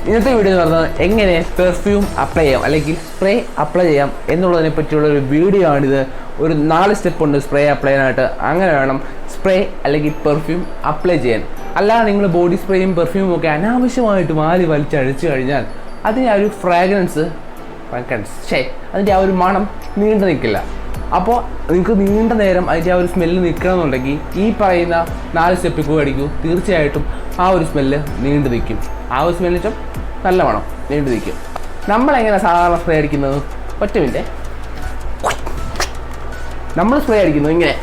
ഇന്നത്തെ വീഡിയോ എന്ന് പറഞ്ഞാൽ എങ്ങനെ പെർഫ്യൂം അപ്ലൈ ചെയ്യാം അല്ലെങ്കിൽ സ്പ്രേ അപ്ലൈ ചെയ്യാം എന്നുള്ളതിനെ പറ്റിയുള്ള ഒരു വീഡിയോ ആണിത്. ഒരു 4 സ്റ്റെപ്പ് ഉണ്ട് സ്പ്രേ അപ്ലൈ ചെയ്യാനായിട്ട്. അങ്ങനെ വേണം സ്പ്രേ അല്ലെങ്കിൽ പെർഫ്യൂം അപ്ലൈ ചെയ്യാൻ. അല്ലാതെ നിങ്ങൾ ബോഡി സ്പ്രേയും പെർഫ്യൂമും ഒക്കെ അനാവശ്യമായിട്ട് വാരി വലിച്ചഴിച്ചു കഴിഞ്ഞാൽ അതിൻ്റെ ആ ഒരു ഫ്രാഗ്രൻസ് അതിൻ്റെ ആ ഒരു മണം നീണ്ടു നിൽക്കില്ല. അപ്പോൾ നിങ്ങൾക്ക് നീണ്ട നേരം അതിൻ്റെ ആ ഒരു സ്മെല്ല് നിൽക്കണമെന്നുണ്ടെങ്കിൽ ഈ പറയുന്ന 4 സ്റ്റെപ്പിൽ പോയി അടിക്കൂ. തീർച്ചയായിട്ടും ആ ഒരു സ്മെല്ല് നീണ്ടു നിൽക്കും. ആ ഒരു സ്മെല്ല് വെച്ചാൽ നല്ല മണം നീണ്ടു നിൽക്കും. നമ്മളെങ്ങനെ സാധാരണ സ്പ്രേ അടിക്കുന്നത്? ഒറ്റ മിനിറ്റ്. നമ്മൾ സ്പ്രേ അടിക്കുന്നത് ഇങ്ങനെ.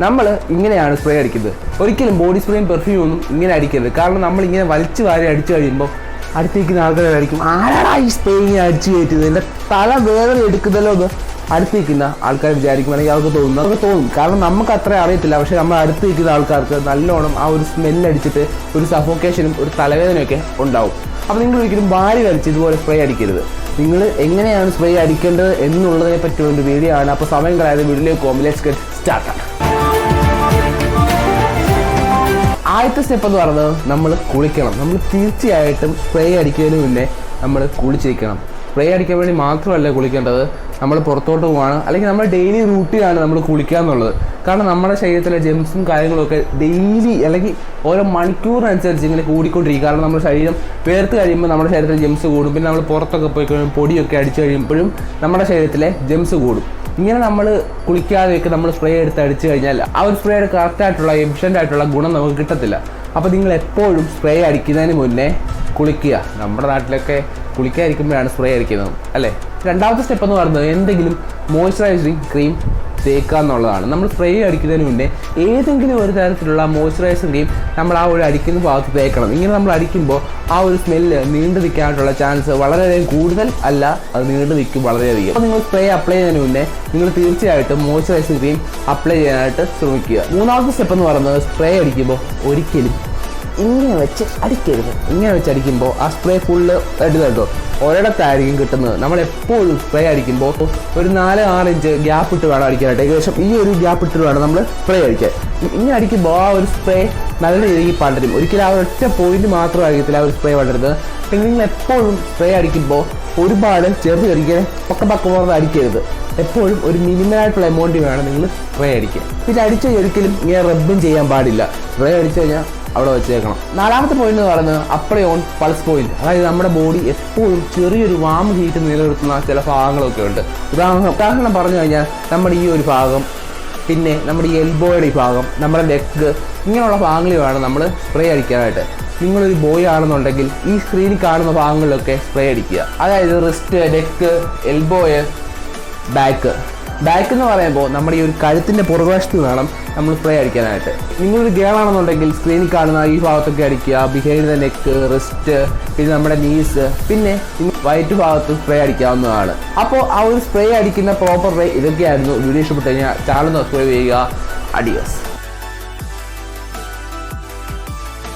നമ്മൾ ഇങ്ങനെയാണ് സ്പ്രേ അടിക്കുന്നത്. ഒരിക്കലും ബോഡി സ്പ്രേയും പെർഫ്യൂമൊന്നും ഇങ്ങനെ അടിക്കരുത്. കാരണം നമ്മളിങ്ങനെ വലിച്ചു വാരി അടിച്ചു കഴിയുമ്പോൾ അടുത്തേക്കുന്ന ആൾക്കാരായിരിക്കും ആരാടാ ഈ സ്പ്രേ ഇങ്ങനെ അടിച്ചു കയറ്റുന്നത്, എൻ്റെ തല വേദന എടുക്കുന്നല്ലോ എന്ന് അടുത്തേക്കുന്ന ആൾക്കാർ വിചാരിക്കുവാണെങ്കിൽ അവർക്ക് തോന്നും. കാരണം നമുക്ക് അത്ര അറിയത്തില്ല. പക്ഷേ നമ്മൾ അടുത്ത് നിൽക്കുന്ന ആൾക്കാർക്ക് നല്ലോണം ആ ഒരു സ്മെല്ലടിച്ചിട്ട് ഒരു സഫോക്കേഷനും ഒരു തലവേദനയൊക്കെ ഉണ്ടാവും. അപ്പോൾ നിങ്ങൾ ഒരിക്കലും വാരി വലിച്ച് ഇതുപോലെ സ്പ്രേ അടിക്കരുത്. നിങ്ങൾ എങ്ങനെയാണ് സ്പ്രേ അടിക്കേണ്ടത് എന്നുള്ളതിനെ പറ്റിയുള്ള ഒരു വീഡിയോ ആണ്. അപ്പോൾ സമയം കളയാതെ വീഡിയോയിലേക്ക് പോകും. Let's get start. ആദ്യത്തെ സ്റ്റെപ്പ് എന്ന് പറയുന്നത് നമ്മൾ കുളിക്കണം. നമ്മൾ തീർച്ചയായിട്ടും സ്പ്രേ അടിക്കുന്നതിന് മുന്നേ നമ്മൾ കുളിച്ചിരിക്കണം. സ്പ്രേ അടിക്കാൻ വേണ്ടി മാത്രമല്ല കുളിക്കേണ്ടത്. നമ്മൾ പുറത്തോട്ട് പോവാണ് അല്ലെങ്കിൽ നമ്മുടെ ഡെയിലി റൂട്ടീനാണ് നമ്മൾ കുളിക്കുക എന്നുള്ളത്. കാരണം നമ്മുടെ ശരീരത്തിലെ ജെംസും കാര്യങ്ങളൊക്കെ ഡെയിലി അല്ലെങ്കിൽ ഓരോ മണിക്കൂറിനനുസരിച്ച് ഇങ്ങനെ കൂടിക്കൊണ്ടിരിക്കും. കാരണം നമ്മുടെ ശരീരം വേർത്ത് കഴിയുമ്പോൾ നമ്മുടെ ശരീരത്തിലെ ജെംസ് കൂടും. പിന്നെ നമ്മൾ പുറത്തൊക്കെ പോയി കഴിയുമ്പോൾ പൊടിയൊക്കെ അടിച്ചു കഴിയുമ്പോഴും നമ്മുടെ ശരീരത്തിലെ ജെംസ് കൂടും. ഇങ്ങനെ നമ്മൾ കുളിക്കാതെയൊക്കെ നമ്മൾ സ്പ്രേ എടുത്ത് അടിച്ചു കഴിഞ്ഞാൽ ആ ഒരു സ്പ്രേയുടെ കറക്റ്റായിട്ടുള്ള എഫിഷ്യൻ്റ് ആയിട്ടുള്ള ഗുണം നമുക്ക് കിട്ടത്തില്ല. അപ്പോൾ നിങ്ങൾ എപ്പോഴും സ്പ്രേ അടിക്കുന്നതിന് മുന്നേ കുളിക്കുക. നമ്മുടെ നാട്ടിലൊക്കെ കുളിക്കാതിരിക്കുമ്പോഴാണ് സ്പ്രേ അടിക്കുന്നത് അല്ലേ. രണ്ടാമത്തെ സ്റ്റെപ്പ് എന്ന് പറയുന്നത് എന്തെങ്കിലും മോയ്സ്ചറൈസിങ് ക്രീം തേക്കുക എന്നുള്ളതാണ്. നമ്മൾ സ്പ്രേ അടിക്കുന്നതിന് മുന്നേ ഏതെങ്കിലും ഒരു തരത്തിലുള്ള മോയ്സ്ചറൈസിങ് ക്രീം നമ്മൾ ആ ഒരു അടിക്കുന്ന ഭാഗത്ത് തേക്കണം. ഇങ്ങനെ നമ്മൾ അടിക്കുമ്പോൾ ആ ഒരു സ്മെല്ല് നീണ്ടു നിൽക്കാനായിട്ടുള്ള ചാൻസ് വളരെയധികം കൂടുതൽ അല്ല, അത് നീണ്ടു നിൽക്കും വളരെയധികം. അപ്പോൾ നിങ്ങൾ സ്പ്രേ അപ്ലൈ ചെയ്യുന്നതിന് മുന്നേ നിങ്ങൾ തീർച്ചയായിട്ടും മോയ്സ്ചറൈസിങ് ക്രീം അപ്ലൈ ചെയ്യാനായിട്ട് ശ്രമിക്കുക. മൂന്നാമത്തെ സ്റ്റെപ്പ് എന്ന് പറയുന്നത് സ്പ്രേ അടിക്കുമ്പോൾ ഒരിക്കലും ഇങ്ങനെ വെച്ച് അടിക്കരുത്. ഇങ്ങനെ വെച്ച് അടിക്കുമ്പോൾ ആ സ്പ്രേ ഫുള്ള് എടുത്തോ ഒരിടത്തായിരിക്കും കിട്ടുന്നത്. നമ്മളെപ്പോഴും സ്പ്രേ അടിക്കുമ്പോൾ ഒരു 4-6 ഇഞ്ച് ഗ്യാപ്പ് ഇട്ട് വേണം അടിക്കാനായിട്ട്. ഏകദേശം ഈ ഒരു ഗ്യാപ്പ് ഇട്ട് വേണം നമ്മൾ സ്പ്രേ അടിക്കാൻ. ഇങ്ങനെ അടിക്കുമ്പോൾ ആ ഒരു സ്പ്രേ നല്ല രീതിക്ക് പടരും. ഒരിക്കലും ആ ഒറ്റ പോയിന്റ് മാത്രമായിരിക്കത്തില്ല ആ ഒരു സ്പ്രേ പടരുന്നത്. പിന്നെ നിങ്ങൾ എപ്പോഴും സ്പ്രേ അടിക്കുമ്പോൾ ഒരുപാട് ചെറുത് അടിക്കാൻ പക്കം അടിക്കരുത്. എപ്പോഴും ഒരു മിനിമലായിട്ടുള്ള എമൗണ്ട് വേണം നിങ്ങൾ സ്പ്രേ അടിക്കുക. പിന്നെ അടിച്ച് ഒരിക്കലും ഇങ്ങനെ റബ്ബും ചെയ്യാൻ പാടില്ല. സ്പ്രേ അടിച്ചു കഴിഞ്ഞാൽ അവിടെ വെച്ചേക്കണം. നാലാമത്തെ പോയിന്റ് എന്ന് പറയുന്നത് അപ്ലൈ ഓൺ പൾസ് പോയിന്റ്. അതായത് നമ്മുടെ ബോഡി എപ്പോഴും ചെറിയൊരു വാം ഹീറ്റ് നിലനിർത്തുന്ന ചില ഭാഗങ്ങളൊക്കെ ഉണ്ട്. ഉദാഹരണം പറഞ്ഞു കഴിഞ്ഞാൽ നമ്മുടെ ഈ ഒരു ഭാഗം, പിന്നെ നമ്മുടെ ഈ എൽബോയുടെ ഈ ഭാഗം, നമ്മുടെ ലെഗ്, ഇങ്ങനെയുള്ള ഭാഗങ്ങളിൽ വേണം നമ്മൾ സ്പ്രേ അടിക്കാനായിട്ട്. നിങ്ങളൊരു ബോയ് ആണെന്നുണ്ടെങ്കിൽ ഈ സ്ക്രീനിൽ കാണുന്ന ഭാഗങ്ങളിലൊക്കെ സ്പ്രേ അടിക്കുക. അതായത് റിസ്റ്റ്, ലെഗ്, എൽബോയ്, ബാക്ക് എന്ന് പറയുമ്പോൾ നമ്മുടെ ഈ ഒരു കഴുത്തിൻ്റെ പുറകുവശത്ത് വേണം നമ്മൾ സ്പ്രേ അടിക്കാനായിട്ട്. നിങ്ങളൊരു ഗേളാണെന്നുണ്ടെങ്കിൽ സ്ക്രീനിൽ കാണുന്ന ഈ ഭാഗത്തൊക്കെ അടിക്കുക. ബിഹൈൻഡ് ദ നെക്ക്, റിസ്റ്റ്, പിന്നെ നമ്മുടെ നീസ്, പിന്നെ വയറ്റ് ഭാഗത്ത് സ്പ്രേ അടിക്കാവുന്നതാണ്. അപ്പോൾ ആ ഒരു സ്പ്രേ അടിക്കുന്ന പ്രോപ്പർ വേ ഇതൊക്കെയായിരുന്നു. വീഡിയോ ഇഷ്ടപ്പെട്ട് കഴിഞ്ഞാൽ ചാനൽ സബ്സ്ക്രൈബ് ചെയ്യുക. അഡിയോസ്.